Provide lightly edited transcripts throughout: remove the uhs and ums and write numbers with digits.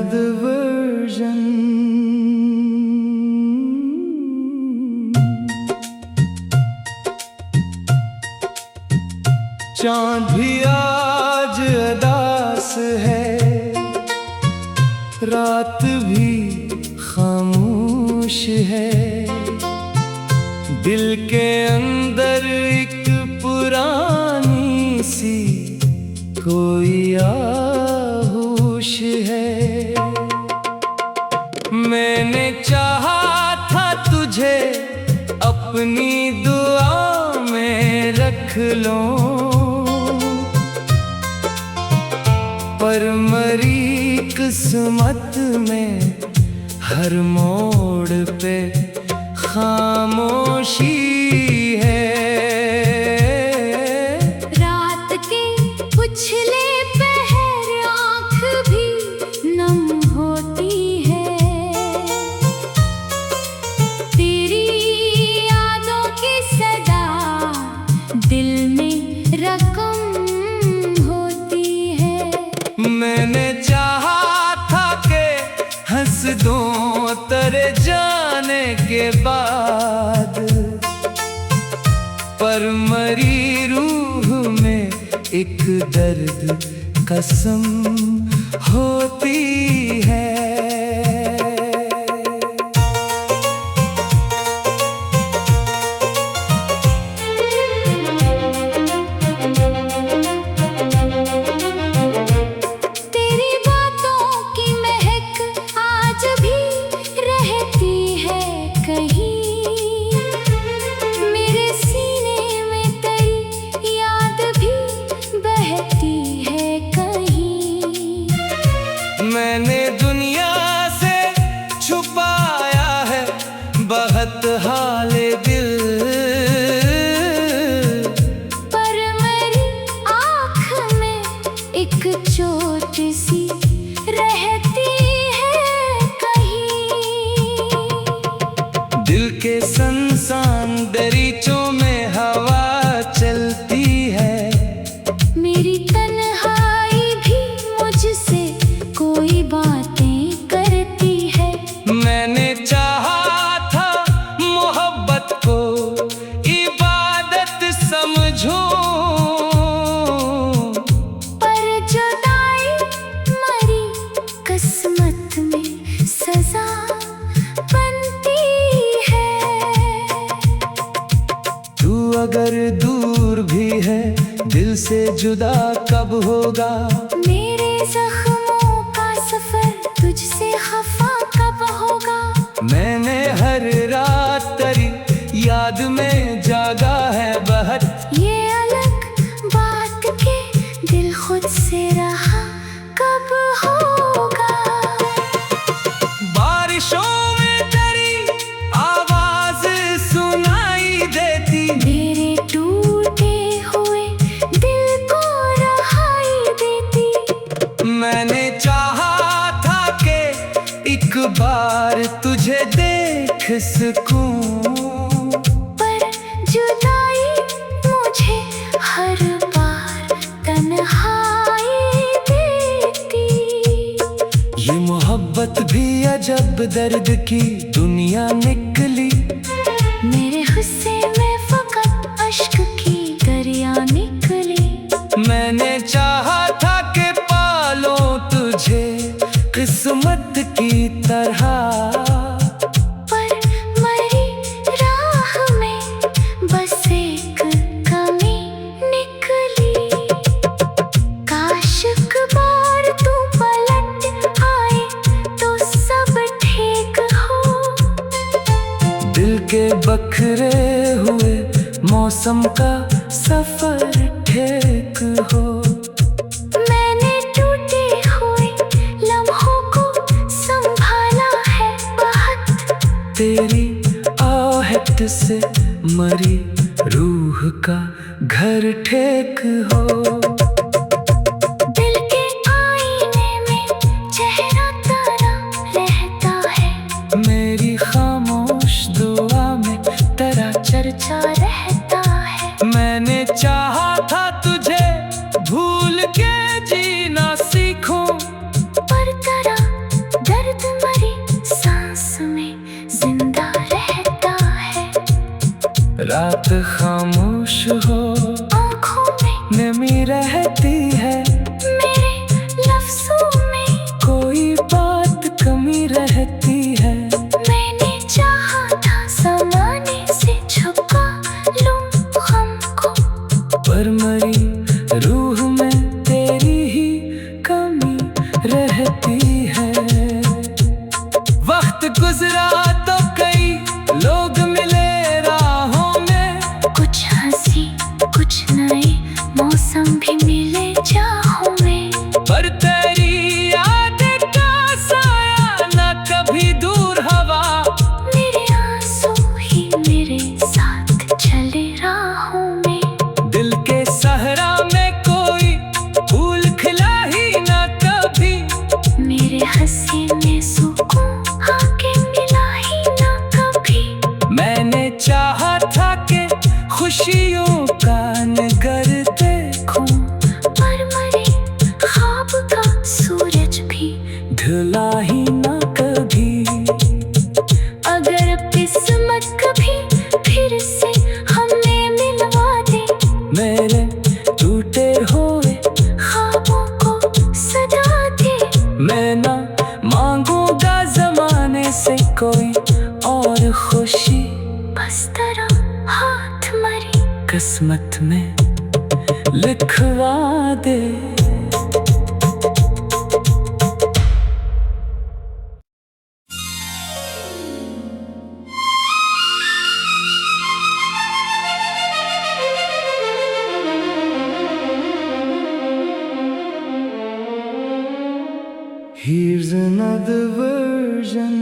जल्द वर्जन। चांद भी आज अदास है, रात भी खामोश है। दिल के अंदर एक पुरानी सी कोई आहोश है। मैंने चाहा था तुझे अपनी दुआ में रख लूं, पर मरी किस्मत में हर मोड़ पे खामोशी है। रात के उछले पहर आँख भी नम होती है। तेरी यादों की सदा दिल में रकम होती है। मैंने चाहा था कि हंस दूं तेरे जाने के बाद, पर मरी रूह में एक दर्द कसम होती है। तेरी बातों की महक आज भी रहती है कहीं। मेरे सीने में तेरी याद भी बहती है कहीं। मैंने दुनिया से छुपाया है बहुत हाले दिल, पर मेरी आँख में एक चोट सी रहती है कहीं। दिल के सनसान दरीचों में हवा चलती है। मेरी तन्हाई भी मुझसे कोई बातें करती है। मैंने चाहा था मोहब्बत को इबादत समझूं, पर जुदाई मरी किस्मत में सजा बनती है। तू अगर दूर भी है दिल से जुदा कब होगा। मेरे जख्मों का सफर तुझसे खफा कब होगा। मैंने हर रात तेरी याद में जागा है बहुत। ये अलग बात के दिल खुद से रहा कब होगा। बारिशों में तेरी आवाज सुनाई देती, मेरे टूटे हुए दिल को रहाई देती। मैंने चाहा था कि एक बार तुझे देख सकूं, पर जुदाई मुझे हर बार तन्हाई देती। ये मोहब्बत भी अजब दर्द की दुनिया निकली। मेरे गुस्से में फकत अश्क की दरिया निकली। मैंने चाहा था कि पालूं तुझे किस्मत की तरह, पर मरी राह में बस एक कमी निकली। काश एक बार तू पलट आए तो सब ठीक हो। दिल के बखरे हुए मौसम का सफर ठीक हो। मैंने टूटे हुए लम्हों को संभाला है बहुत। तेरी आहट से मरी रूह का घर ठीक हो। दिल के आईने में चेहरा तारा रहता है। मेरी खामोश दुआ में तेरा चर्चा रहता है। मैंने चाहा था तुझे भूल के जीना सीखूं, पर तेरा रात खामोश हो, आँखों में नमी रहती है, मेरे लफ्जों में कोई बात कमी रहती है। मैंने चाहा था ज़माने से छुपा लूं हमको, पर मरी रूह में तेरी ही कमी रहती है। वक्त गुजरा तो कई लोग मिले राहों में, कुछ हंसी कुछ नए मौसम भी मिले चाहों में, पर तेरी याद का साया न कभी दूर हवा। मेरे आंसू ही मेरे साथ चले राहों में। दिल के सहरा में कोई फूल खिला ही न कभी, मेरे हंसी में सुकून आके मिला ही ना कभी। मैंने चाहा था कि खुशियों का नगर देखूं, पर मरे ख्वाब का सूरज भी ढला ही न कभी। अगर किस्मत कभी फिर से हमें मिलवा दे, मेरे टूटे हुए ख्वाबों को सदा दे। मैं ना मांगूंगा जमाने से कोई और खुशी, बस तेरा हाथ मरी किस्मत में लिखवा दे। Here's another version.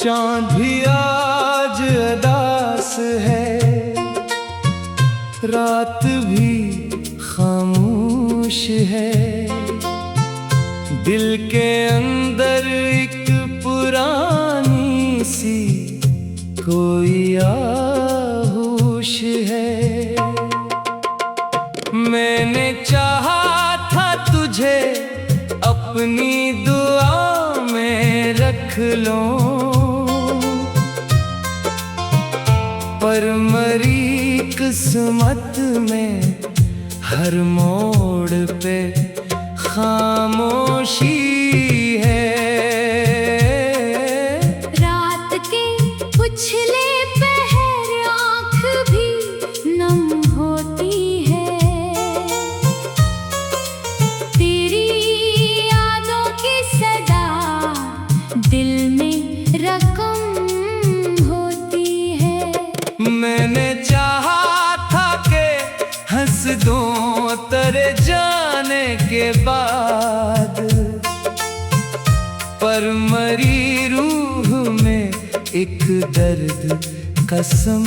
चांद भी आज अदास है, रात भी खामोश है। दिल के अंदर एक पुरानी सी कोई आहोश है। मैंने चाहा था तुझे अपनी दुआ में रख लूं, पर मरी किस्मत में हर मोड़ पे खामोशी है। रात के उछले पहर आँख भी नम होती है, तेरी यादों की सदा दिल में रकम होती है। मैंने चाहा था कि हंस दूं तेरे जाने के बाद, पर मरी रूह में एक दर्द कसम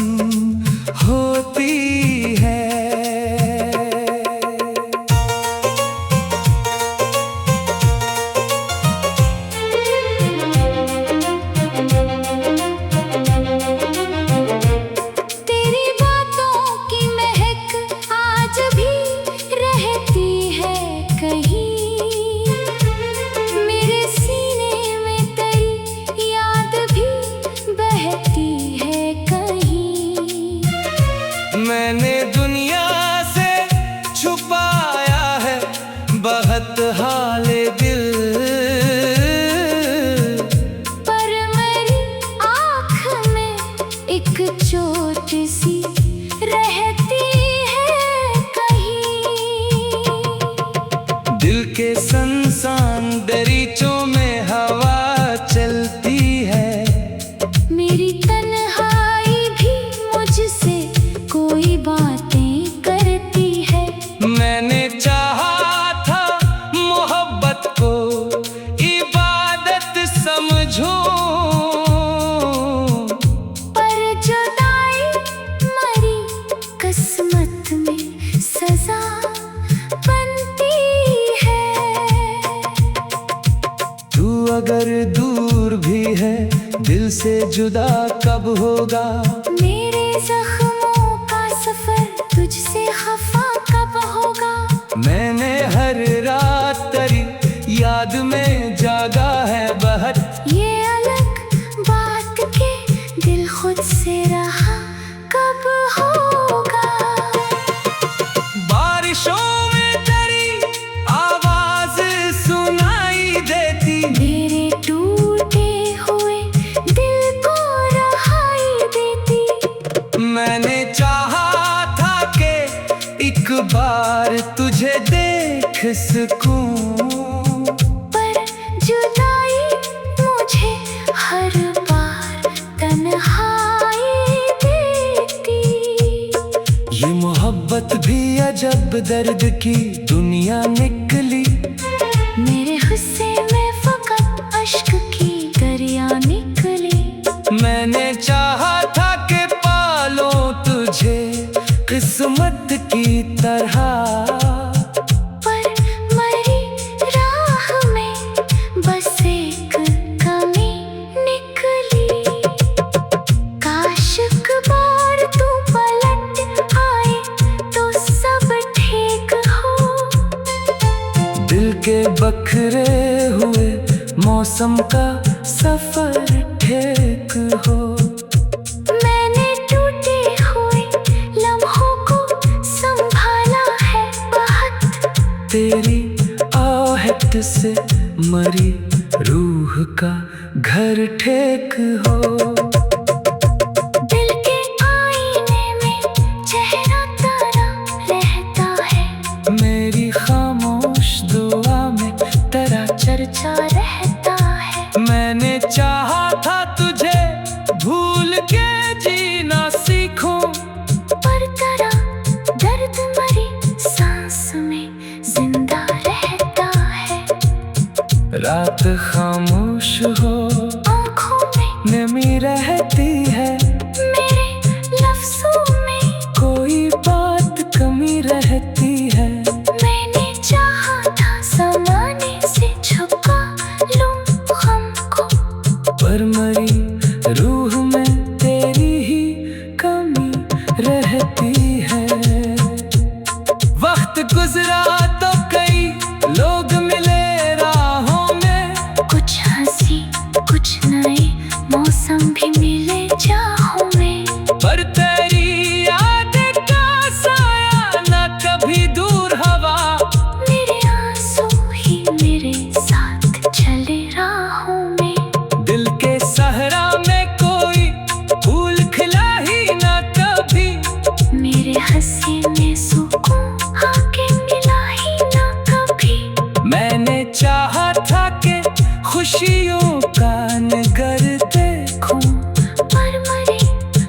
होती है। तेरी बातों की महक आज भी रहती है कहीं, मेरे सीने में तेरी याद भी बहती है कहीं। मैंने दुनिया से छुपाया है बहुत हाले दिल, पर मेरी आँख में एक चोट सी रहती है कहीं। दिल के संसान दरीचों में हवा चलती है। मेरी तन्हाई भी मुझसे कोई बातें करती है। मैंने चाहा था मोहब्बत को इबादत समझूं, पर जुदाई मरी किस्मत में सजा बनती है। तू अगर दूर भी है दिल से जुदा कब होगा, मेरे जख्मों का सफर तुझसे खफा कब होगा। मैंने हर रात तेरी याद में एक बार तुझे देख सकूं, पर जुदाई मुझे हर बार तन्हाई देती। ये मोहब्बत भी अजब दर्द की दुनिया निकली। मेरे हुस्से में फकत अश्क की दरिया निकली। मैंने चाहा था कि पालो तुझे किस्मत की तरह, पर मरी राह में बस एक कमी निकली। काश एक बार तू पलट आए तो सब ठीक हो। दिल के बखरे हुए मौसम का सफर ठीक हो। मैंने टूटे हुए लम्हों को संभाला है बहुत। तेरी आहट से मरी रूह का घर ठीक हो। दिल के आईने में चेहरा तेरा रहता है। मेरी खामोश दुआ में तेरा चर्चा रहता है। मैंने चाहा था तुझे भूल के जीना सीखूं, पर तेरा दर्द मरी सांस में जिंदा रहता है। रात खामोश हो आँखों में नमी रहती है। मेरे लफ्जों में कोई बात कमी रहती है। मैंने चाहा था ज़माने से छुपा लूं गम को, पर मरी रूह में तेरी ही कमी रहती है। वक्त गुजरा तो कई लोग मिले राहों में, कुछ हंसी कुछ नए मौसम भी मिले चाहों में। पर तेरी यादें का साया न कभी दूर हवा। मेरे आंसू ही मेरे साथ चले राहों में। दिल के सहरा में कोई फूल खिला ही न कभी। मेरे हंसी में सुकून आके मिला ही ना कभी। मैंने चाहा था कि खुशियों का नगर देखूं, पर मरे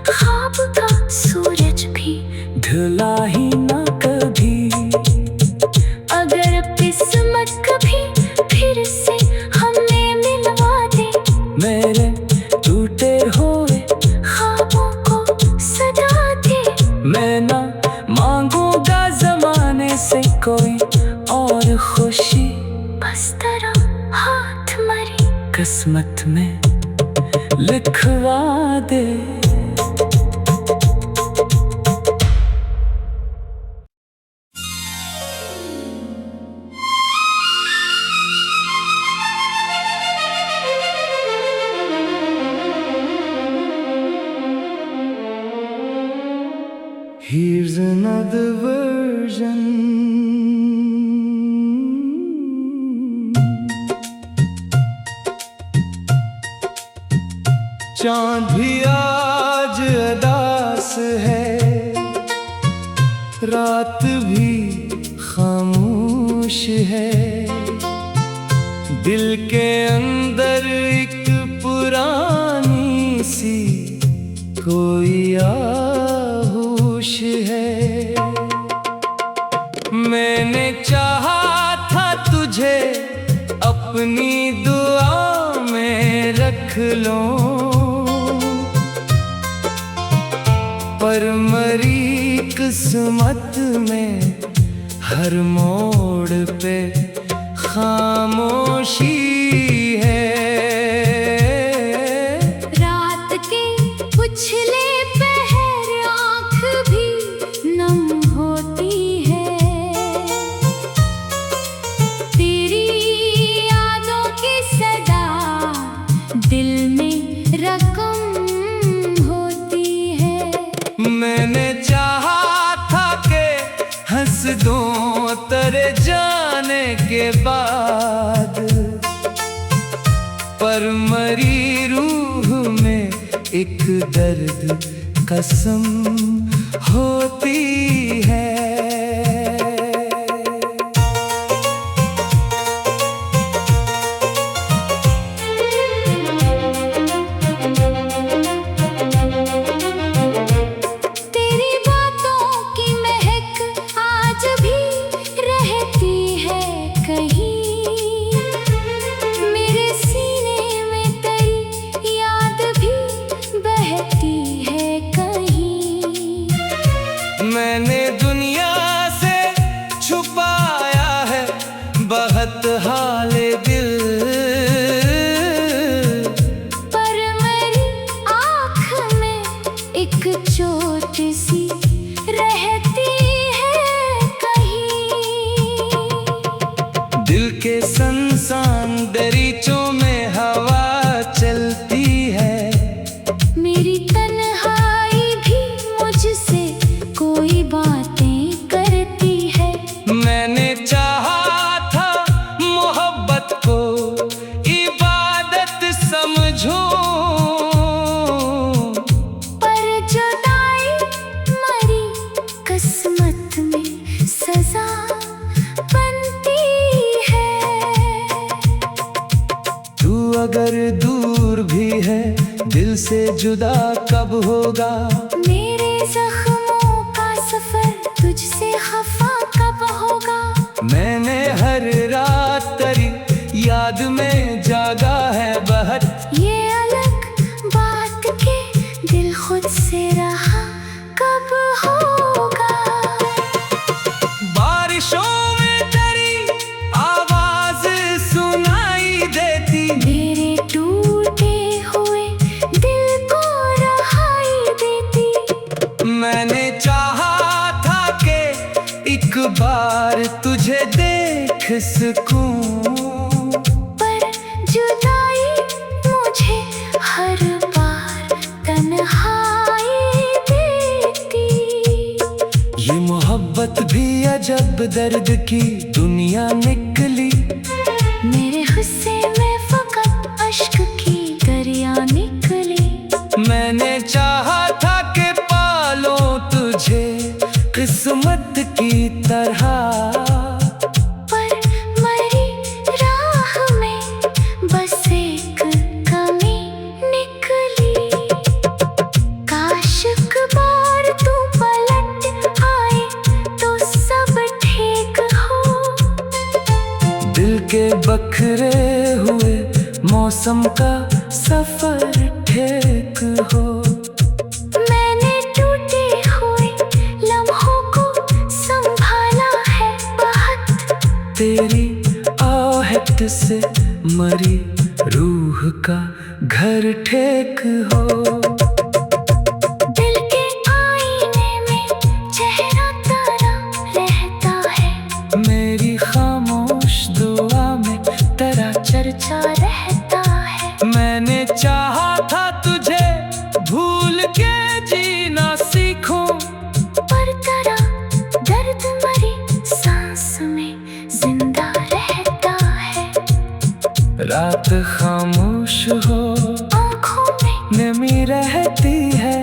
ख्वाब का सूरज भी ढला ही न कभी। अगर किस्मत कभी फिर से हमें मिलवा दे, मेरे टूटे हुए ख्वाबों को सजा दे। मैं ना मांगूंगा जमाने से कोई और खुशी, बस तेरा हाथ मरी किस्मत में लिखवा दे। Here's another version. चांद भी आज अदास है, रात भी खामोश है। दिल के अंदर एक पुरानी सी कोई आहोश है। मैंने चाहा था तुझे अपनी दुआ में रख लूं, पर मरी किस्मत में हर मोड़ पे खामोशी है। रात के उछले पहर आँख भी नम होती है। तेरी यादों की सदा दिल में रकम होती है। मैंने चाहा था कि हंस दूं तेरे जाने के बाद, पर मरी रूह में एक दर्द कसम होती है। दुनिया से छुपाया है बहुत हाले दिल। पर मेरी आँख में एक चोट सी रहती है कहीं। दिल के सनसान दरीचों में हवा चलती है। मेरी तन्हाई भी मुझसे कोई बातें करती है। मैंने चाहा था मोहब्बत को इबादत समझूं, पर जुदाई मरी किस्मत में सजा बनती है। तू अगर दूर भी है दिल से जुदा कब होगा। मेरे जख्मों का सफर तुझसे खफा कब होगा। मैंने हर रात तेरी याद में जागा है बहुत। ये अलग बात के दिल खुद से रहा कब होगा। बारिशों में तेरी आवाज सुनाई देती। मेरे टूटे हुए दिल को रहाई देती। मैंने चाहा था कि एक बार तुझे देख सकूं, पर जुदाई मुझे हर बार तन्हाई देती। ये मोहब्बत भी अजब दर्द की दुनिया निकली। मेरे गुस्से में फकत अश्क की दरिया निकली। मैंने चाहा था कि पालो तुझे किस्मत की तरह, पर मरी राह में बस एक कमी निकली। काश एक बार तू पलट आए तो सब ठीक हो। दिल के बखरे हुए मौसम का सफर ठीक हो। मैंने टूटे हुए लम्हों को संभाला है बहुत। तेरी आहट से मरी रूह का घर ठीक हो। दिल के आईने में चेहरा तारा रहता है। मेरी खामोश दुआ में तेरा चर्चा रहता है। मैंने चाहा था तुझे भूल के जीना सीखूं, पर तेरा दर्द मरी सांस में जिंदा रहता है। रात खामोश हो आँखों में नमी रहती है।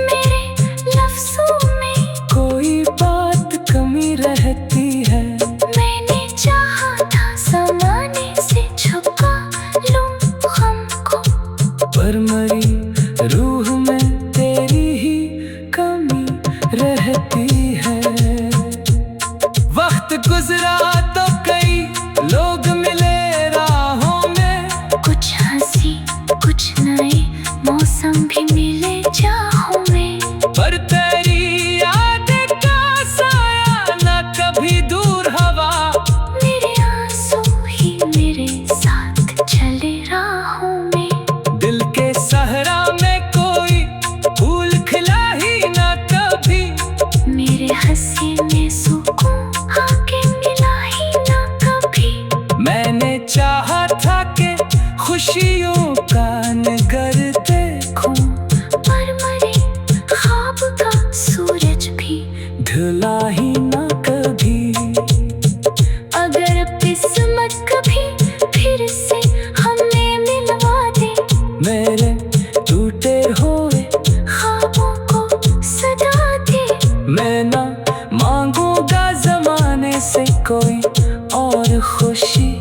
मेरे लफ्जों में कोई बात कमी रहती है। मैंने चाहा था ज़माने से छुपा लूं गम को, पर मरी रूह में तेरी ही कमी रहती है। वक्त गुजरा तो कई लोग मिले राहों में। कुछ हंसी कुछ नए मौसम भी मिले चाहों में। पर तेरी याद का साया न कभी दूर हवा। मेरे आंसू ही मेरे साथ चले राहों में। दिल के सहरा में कोई फूल खिला ही न कभी। मेरे हंसी में सुकून आके मिला ही ना कभी। मैंने चाहा था कि खुशियों का नगर देखूं, पर मरे ख्वाब का सूरज भी ढला ही न कभी। अगर किस्मत कभी फिर से हमें मिलवा दे, मेरे टूटे हुए ख्वाबों को सदा दे। मैं ना मांगूंगा जमाने से कोई और खुशी।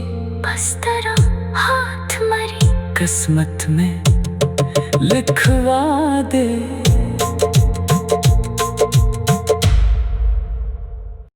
बस तेरा हाथ मरी किस्मत में लिखवा दे।